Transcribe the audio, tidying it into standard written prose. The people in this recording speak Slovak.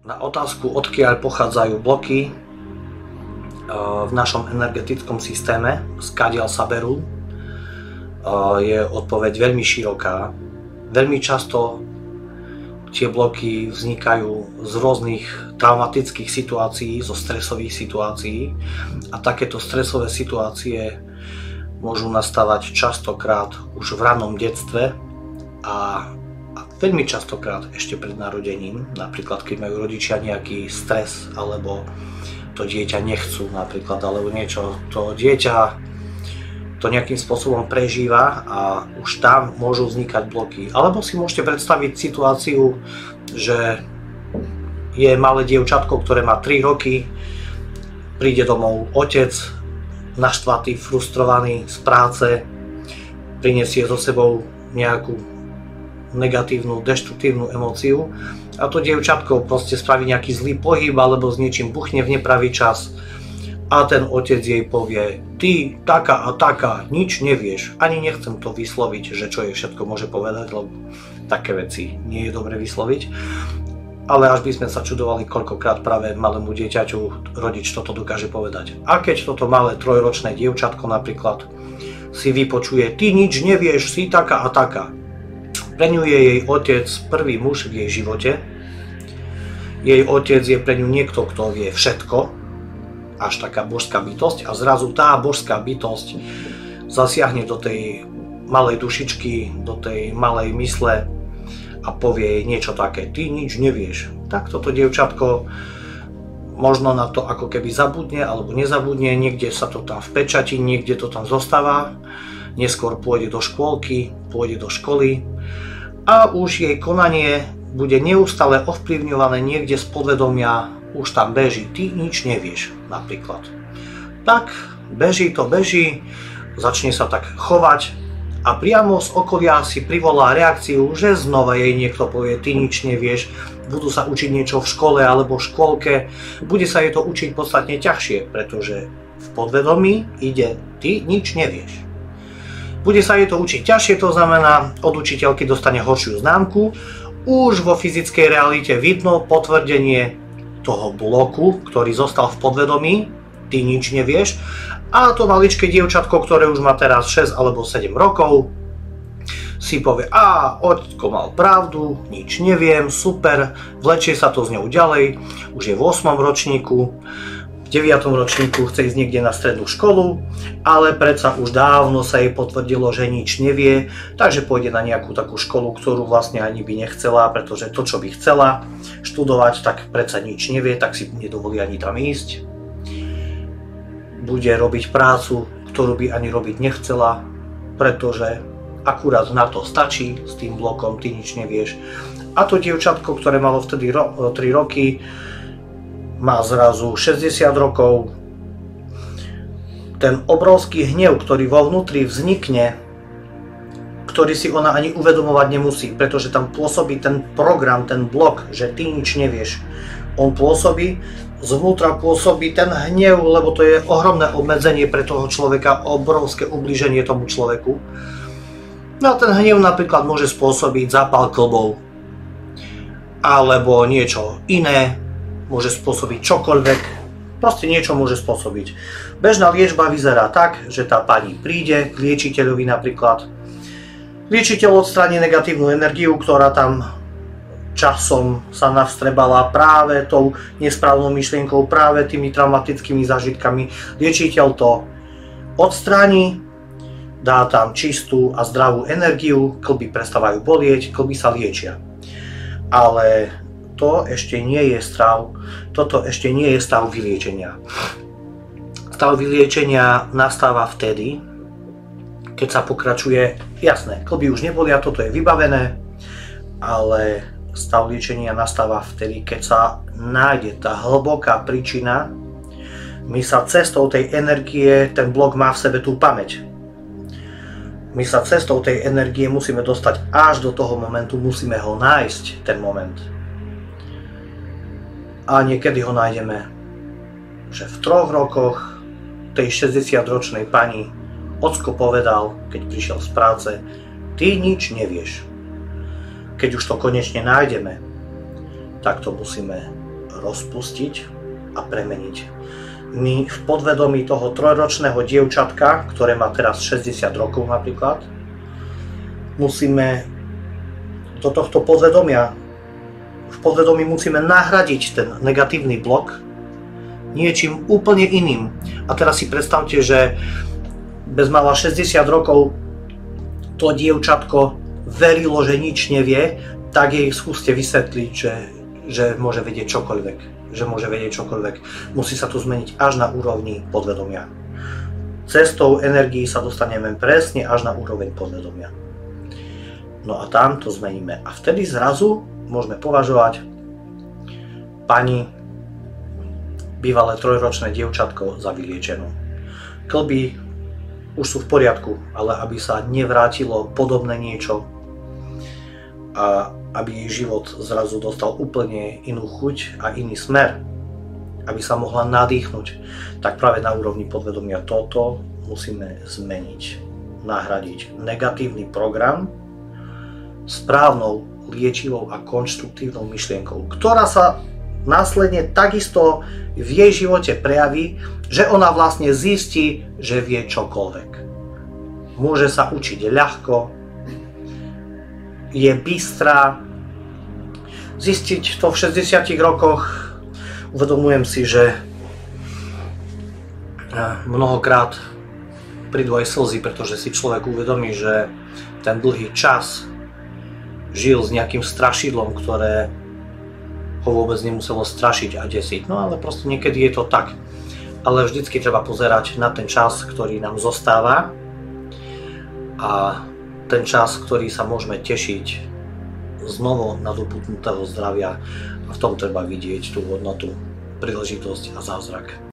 Na otázku, odkiaľ pochádzajú bloky v našom energetickom systéme, skadiaľ sa berú, je odpoveď veľmi široká. Veľmi často tie bloky vznikajú z rôznych traumatických situácií, zo stresových situácií, a takéto stresové situácie môžu nastávať častokrát už v ranom detstve a veľmi častokrát ešte pred narodením, napríklad keď majú rodičia nejaký stres, alebo to dieťa nechcú napríklad, alebo niečo, to dieťa to nejakým spôsobom prežíva a už tam môžu vznikať bloky. Alebo si môžete predstaviť situáciu, že je malé dievčatko, ktoré má 3 roky, príde domov otec, naštvatý, frustrovaný z práce, prinesie so sebou nejakú negatívnu, deštruktívnu emóciu a to dievčatko proste spraví nejaký zlý pohyb alebo s niečím buchne v nepravý čas a ten otec jej povie: ty taká a taká, nič nevieš. Ani nechcem to vysloviť, že čo jej všetko môže povedať, lebo také veci nie je dobre vysloviť, ale až by sme sa čudovali, koľkokrát práve malému dieťaťu rodič toto dokáže povedať. A keď toto malé 3-ročné dievčatko napríklad si vypočuje: ty nič nevieš, si taká a taká. Pre ňu je jej otec prvý muž v jej živote. Jej otec je pre ňu niekto, kto vie všetko, až taká božská bytosť, a zrazu tá božská bytosť zasiahne do tej malej dušičky, do tej malej mysle a povie jej niečo také: ty nič nevieš. Tak toto dievčatko možno na to ako keby zabudne alebo nezabudne, niekde sa to tam vpečatí, niekde to tam zostáva, neskôr pôjde do škôlky, pôjde do školy a už jej konanie bude neustále ovplyvňované niekde z podvedomia, už tam beží: ty nič nevieš napríklad. Tak beží to, beží, začne sa tak chovať a priamo z okolia si privolá reakciu, že znova jej niekto povie: ty nič nevieš. Budú sa učiť niečo v škole alebo v škôlke, bude sa jej to učiť podstatne ťažšie, pretože v podvedomí ide: ty nič nevieš. Bude sa jej to učiť ťažšie, to znamená, od učiteľky dostane horšiu známku. Už vo fyzickej realite vidno potvrdenie toho bloku, ktorý zostal v podvedomí: ty nič nevieš. A to maličké dievčatko, ktoré už má teraz 6 alebo 7 rokov, si povie: a oťko mal pravdu, nič neviem, super, vlečie sa to s ňou ďalej, už je v 8. ročníku, v 9. ročníku chce ísť niekde na strednú školu, ale predsa už dávno sa jej potvrdilo, že nič nevie, takže pôjde na nejakú takú školu, ktorú vlastne ani by nechcela, pretože to, čo by chcela študovať, tak predsa nič nevie, tak si nedovolí ani tam ísť. Bude robiť prácu, ktorú by ani robiť nechcela, pretože akurát na to stačí s tým blokom: ty nič nevieš. A to dievčatko, ktoré malo vtedy 3 roky, má zrazu 60 rokov. Ten obrovský hnev, ktorý vo vnútri vznikne, ktorý si ona ani uvedomovať nemusí, pretože tam pôsobí ten program, ten blok, že ty nič nevieš. On pôsobí, zvnútra pôsobí ten hnev, lebo to je ohromné obmedzenie pre toho človeka, obrovské ublíženie tomu človeku. No a ten hnev napríklad môže spôsobiť zápal klbov alebo niečo iné, môže spôsobiť čokoľvek, proste niečo môže spôsobiť. Bežná liečba vyzerá tak, že tá pani príde k liečiteľovi napríklad. Liečiteľ odstráni negatívnu energiu, ktorá tam časom sa navstrebala práve tou nesprávnou myšlienkou, práve tými traumatickými zážitkami. Liečiteľ to odstráni, dá tam čistú a zdravú energiu, klby prestávajú bolieť, klby sa liečia. Ale to ešte nie je stav, toto ešte nie je stav vyliečenia. Stav vyliečenia nastáva vtedy, keď sa pokračuje, jasné, klby už nebolia, toto je vybavené, ale stav liečenia nastáva vtedy, keď sa nájde tá hlboká príčina. My sa cestou tej energie, ten blok má v sebe tú pamäť. My sa cestou tej energie musíme dostať až do toho momentu, musíme ho nájsť, ten moment. A niekedy ho nájdeme, že v 3 rokoch tej 60-ročnej pani ocko povedal, keď prišiel z práce: ty nič nevieš. Keď už to konečne nájdeme, tak to musíme rozpustiť a premeniť. My v podvedomí toho trojročného dievčatka, ktoré má teraz 60 rokov napríklad, musíme do tohto podvedomia, v podvedomí musíme nahradiť ten negatívny blok niečím úplne iným. A teraz si predstavte, že bezmála 60 rokov to dievčatko verilo, že nič nevie, tak jej skúste vysvetliť, že môže vedieť čokoľvek. Musí sa to zmeniť až na úrovni podvedomia. Cestou energií sa dostaneme presne až na úroveň podvedomia. No a tam to zmeníme. A vtedy zrazu môžeme považovať pani bývalé trojročné dievčatko za vyliečenú. Kĺby už sú v poriadku, ale aby sa nevrátilo podobné niečo a aby jej život zrazu dostal úplne inú chuť a iný smer, aby sa mohla nadýchnuť, tak práve na úrovni podvedomia toto musíme zmeniť, nahradiť negatívny program správnou, liečivou a konštruktívnou myšlienkou, ktorá sa následne takisto v jej živote prejaví, že ona vlastne zistí, že vie čokoľvek. Môže sa učiť ľahko, je bystrá. Zistiť to v 60 rokoch, uvedomujem si, že mnohokrát prídu aj slzy, pretože si človek uvedomí, že ten dlhý čas žil s nejakým strašidlom, ktoré ho vôbec nemuselo strašiť a desiť. No ale proste niekedy je to tak. Ale vždycky treba pozerať na ten čas, ktorý nám zostáva a ten čas, ktorý sa môžeme tešiť znovu nadobudnutého zdravia a v tom treba vidieť tú hodnotu, príležitosť a zázrak.